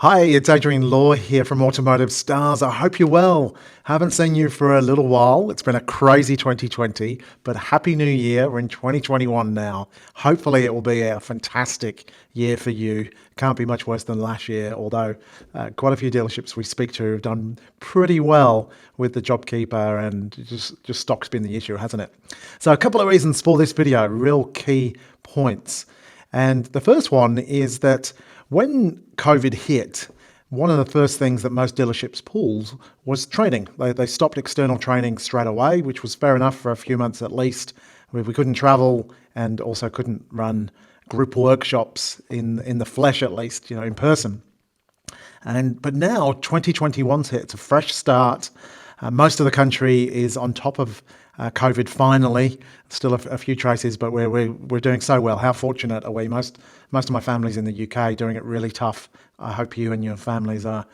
Hi, it's Adrian Law here from Automotive Stars. I hope you're well. Haven't seen you for a little while. It's been a crazy 2020, but Happy New Year. We're in 2021 now. Hopefully it will be a fantastic year for you. Can't be much worse than last year, although quite a few dealerships we speak to have done pretty well with the JobKeeper, and just stock's been the issue, hasn't it? So a couple of reasons for this video, real key points. And the first one is that when COVID hit, one of the first things that most dealerships pulled was training. They stopped external training straight away, which was fair enough for a few months at least. We couldn't travel and also couldn't run group workshops in the flesh, at least, in person. But now 2021's hit. It's a fresh start. Most of the country is on top of COVID finally. Still a few traces, but we're doing so well. How fortunate are we? Most of my family's in the UK, doing it really tough. I hope you and your families are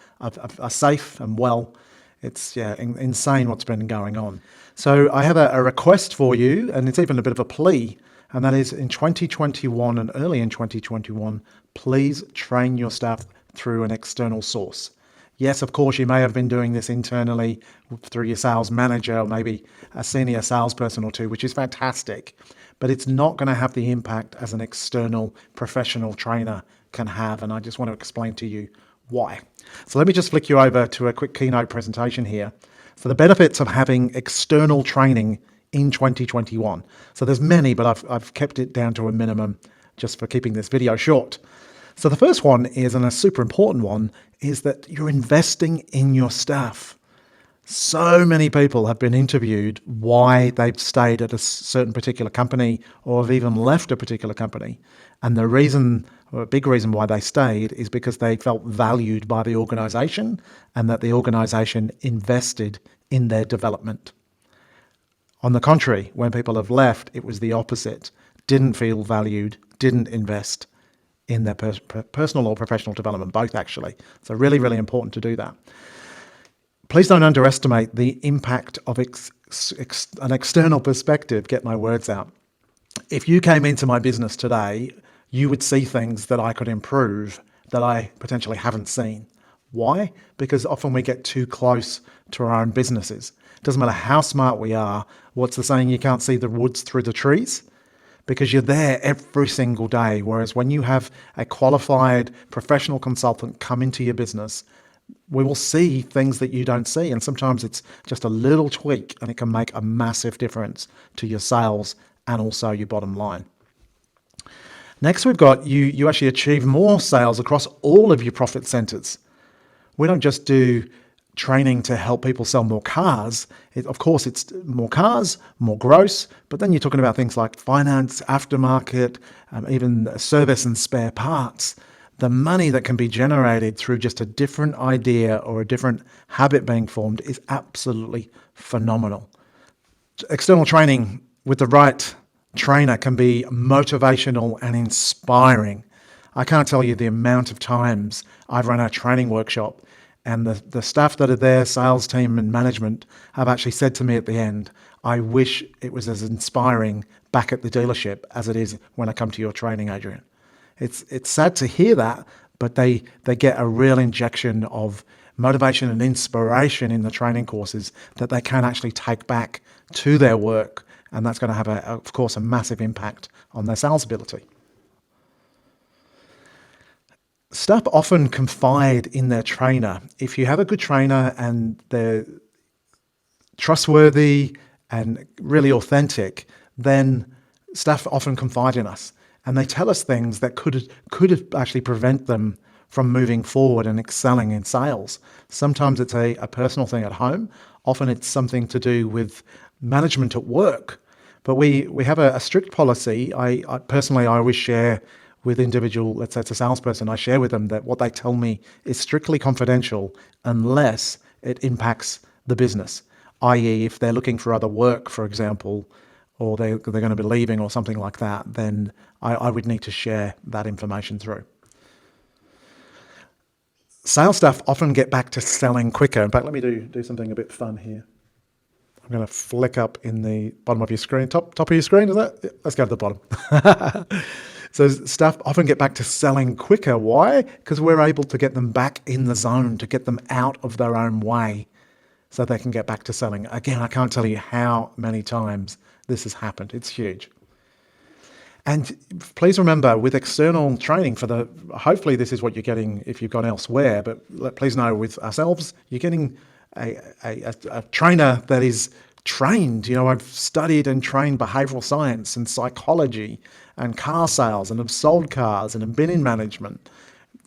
safe and well. It's insane what's been going on. So I have a request for you, and it's even a bit of a plea, and that is in 2021 and early in 2021, please train your staff through an external source. Yes, of course, you may have been doing this internally through your sales manager or maybe a senior salesperson or two, which is fantastic, but it's not going to have the impact as an external professional trainer can have. And I just want to explain to you why. So let me just flick you over to a quick keynote presentation here. So the benefits of having external training in 2021. So there's many, but I've kept it down to a minimum just for keeping this video short. So the first one is, and a super important one, is that you're investing in your staff. So many people have been interviewed why they've stayed at a certain particular company or have even left a particular company. And the reason, or a big reason why they stayed, is because they felt valued by the organization and that the organization invested in their development. On the contrary, when people have left, it was the opposite. Didn't feel valued, didn't invest in their personal or professional development, both actually. So really, really important to do that. Please don't underestimate the impact of an external perspective. Get my words out. If you came into my business today, you would see things that I could improve that I potentially haven't seen. Why? Because often we get too close to our own businesses. It doesn't matter how smart we are. What's the saying? You can't see the woods through the trees, because you're there every single day. Whereas when you have a qualified professional consultant come into your business, we will see things that you don't see. And sometimes it's just a little tweak and it can make a massive difference to your sales and also your bottom line. Next, we've got you actually achieve more sales across all of your profit centers. We don't just do training to help people sell more cars. Of course, it's more cars, more gross, but then you're talking about things like finance, aftermarket, even service and spare parts. The money that can be generated through just a different idea or a different habit being formed is absolutely phenomenal. External training with the right trainer can be motivational and inspiring. I can't tell you the amount of times I've run a training workshop and the staff that are there, sales team and management, have actually said to me at the end, I wish it was as inspiring back at the dealership as it is when I come to your training, Adrian. It's sad to hear that, but they get a real injection of motivation and inspiration in the training courses that they can actually take back to their work. And that's going to have, of course, a massive impact on their sales ability. Staff often confide in their trainer. If you have a good trainer and they're trustworthy and really authentic, then staff often confide in us. And they tell us things that could actually prevent them from moving forward and excelling in sales. Sometimes it's a personal thing at home. Often it's something to do with management at work. But we have a strict policy. I personally always share with individual, let's say it's a salesperson, I share with them that what they tell me is strictly confidential unless it impacts the business. I.e., if they're looking for other work, for example, or they're going to be leaving or something like that, then I would need to share that information through. Sales staff often get back to selling quicker. In fact, let me do something a bit fun here. I'm going to flick up in the bottom of your screen, top of your screen, is that? Let's go to the bottom. So staff often get back to selling quicker. Why? Because we're able to get them back in the zone, to get them out of their own way so they can get back to selling. Again, I can't tell you how many times this has happened. It's huge. And please remember, with external training hopefully this is what you're getting if you've gone elsewhere, but please know with ourselves, you're getting a trainer that is trained. I've studied and trained behavioral science and psychology and car sales and have sold cars and have been in management.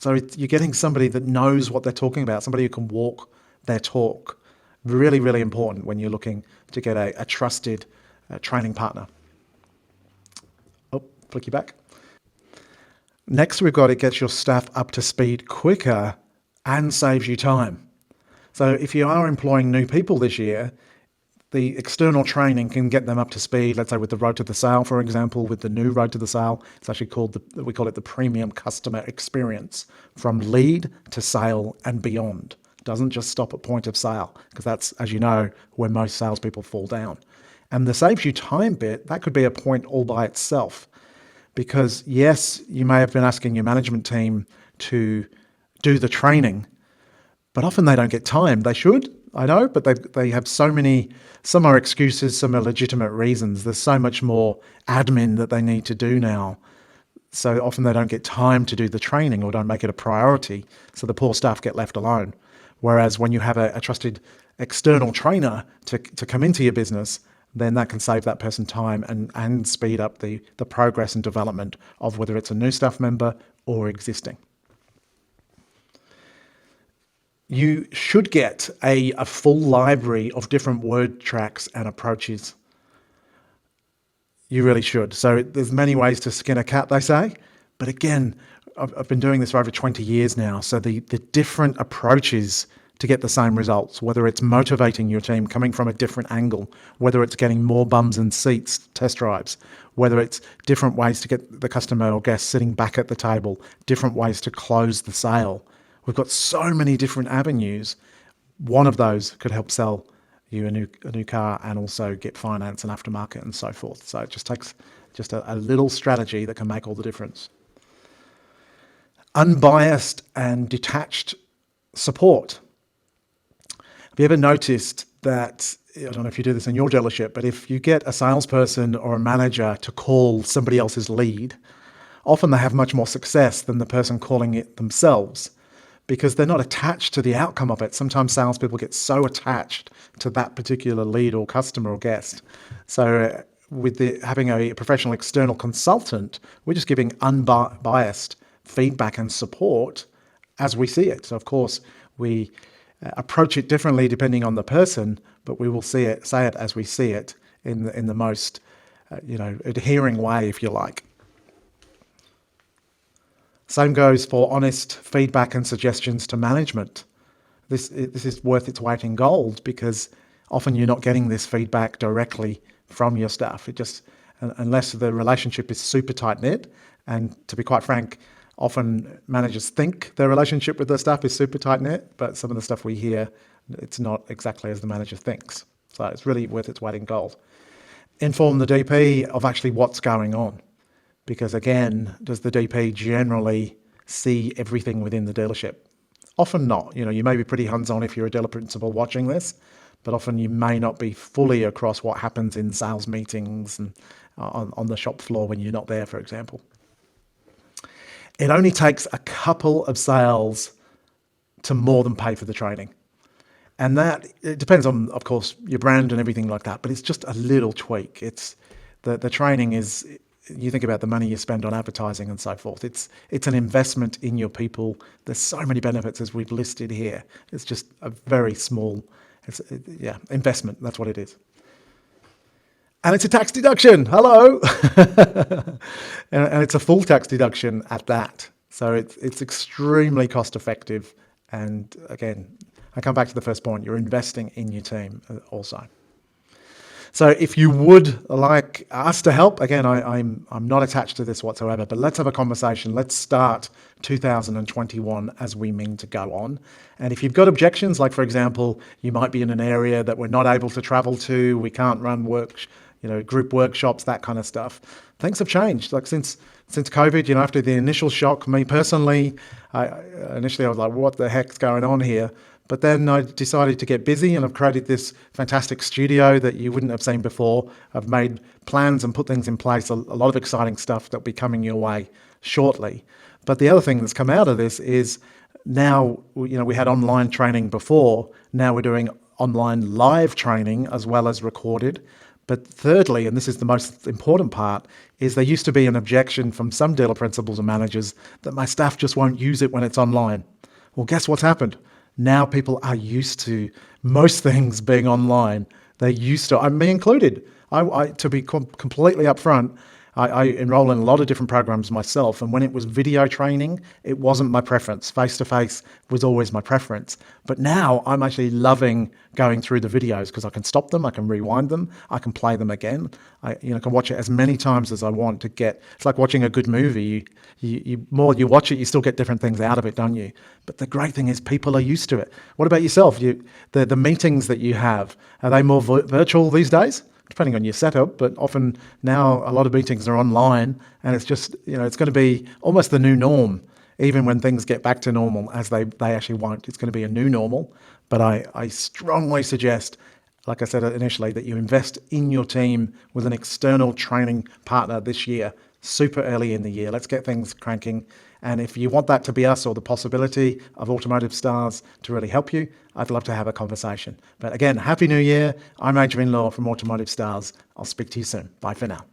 So you're getting somebody that knows what they're talking about, somebody who can walk their talk. Really, really important when you're looking to get a trusted training partner. Oh, flick you back. Next, we've got it gets your staff up to speed quicker and saves you time. So if you are employing new people this year, the external training can get them up to speed, let's say with the Road to the Sale, for example, with the new Road to the Sale. It's actually we call it the premium customer experience, from lead to sale and beyond. It doesn't just stop at point of sale, because that's, as you know, where most salespeople fall down. And the saves you time bit, that could be a point all by itself. Because yes, you may have been asking your management team to do the training, but often they don't get time. They should, I know, but they have so many, some are excuses, some are legitimate reasons. There's so much more admin that they need to do now. So often they don't get time to do the training or don't make it a priority. So the poor staff get left alone. Whereas when you have a trusted external trainer to come into your business, then that can save that person time and speed up the progress and development of whether it's a new staff member or existing. You should get a full library of different word tracks and approaches. You really should. So there's many ways to skin a cat, they say. But again, I've been doing this for over 20 years now. So the different approaches to get the same results, whether it's motivating your team coming from a different angle, whether it's getting more bums and seats test drives, whether it's different ways to get the customer or guest sitting back at the table, different ways to close the sale. We've got so many different avenues. One of those could help sell you a new car and also get finance and aftermarket and so forth. So it just takes just a little strategy that can make all the difference. Unbiased and detached support. Have you ever noticed that, I don't know if you do this in your dealership, but if you get a salesperson or a manager to call somebody else's lead, often they have much more success than the person calling it themselves, because they're not attached to the outcome of it. Sometimes salespeople get so attached to that particular lead or customer or guest. So with having a professional external consultant, we're just giving unbiased feedback and support as we see it. So of course, we approach it differently depending on the person, but we will say it as we see it in the most adhering way, if you like. Same goes for honest feedback and suggestions to management. This is worth its weight in gold, because often you're not getting this feedback directly from your staff. Unless the relationship is super tight-knit, and to be quite frank, often managers think their relationship with their staff is super tight-knit, but some of the stuff we hear, it's not exactly as the manager thinks. So it's really worth its weight in gold. Inform the DP of actually what's going on. Because again, does the DP generally see everything within the dealership? Often not. You may be pretty hands-on if you're a dealer principal watching this, but often you may not be fully across what happens in sales meetings and on the shop floor when you're not there, for example. It only takes a couple of sales to more than pay for the training. And that, it depends on, of course, your brand and everything like that, but it's just a little tweak. It's the training is, you think about the money you spend on advertising and so forth. It's an investment in your people. There's so many benefits as we've listed here. It's just a very small, investment. That's what it is. And it's a tax deduction. Hello. and it's a full tax deduction at that. So it's extremely cost effective. And again, I come back to the first point. You're investing in your team also. So if you would like us to help, again, I'm not attached to this whatsoever, but let's have a conversation. Let's start 2021 as we mean to go on. And if you've got objections, like for example, you might be in an area that we're not able to travel to, we can't run group workshops, that kind of stuff. Things have changed. Like since COVID, after the initial shock, me personally, initially I was like, what the heck's going on here? But then I decided to get busy, and I've created this fantastic studio that you wouldn't have seen before. I've made plans and put things in place, a lot of exciting stuff that'll be coming your way shortly. But the other thing that's come out of this is now, we had online training before. Now we're doing online live training as well as recorded. But thirdly, and this is the most important part, is there used to be an objection from some dealer principals and managers that my staff just won't use it when it's online. Well, guess what's happened? Now people are used to most things being online. They're used to, me included. To be completely upfront, I enroll in a lot of different programs myself, and when it was video training, it wasn't my preference. Face-to-face was always my preference. But now I'm actually loving going through the videos because I can stop them, I can rewind them, I can play them again. I can watch it as many times as I want to get. It's like watching a good movie. You more you watch it, you still get different things out of it, don't you? But the great thing is people are used to it. What about yourself? The meetings that you have, are they more virtual these days? Depending on your setup, but often now a lot of meetings are online, and it's just, it's going to be almost the new norm, even when things get back to normal, as they actually won't. It's going to be a new normal, but I strongly suggest, like I said initially, that you invest in your team with an external training partner this year, super early in the year. Let's get things cranking. And if you want that to be us, or the possibility of Automotive Stars to really help you, I'd love to have a conversation. But again, Happy New Year. I'm Adrian Law from Automotive Stars. I'll speak to you soon. Bye for now.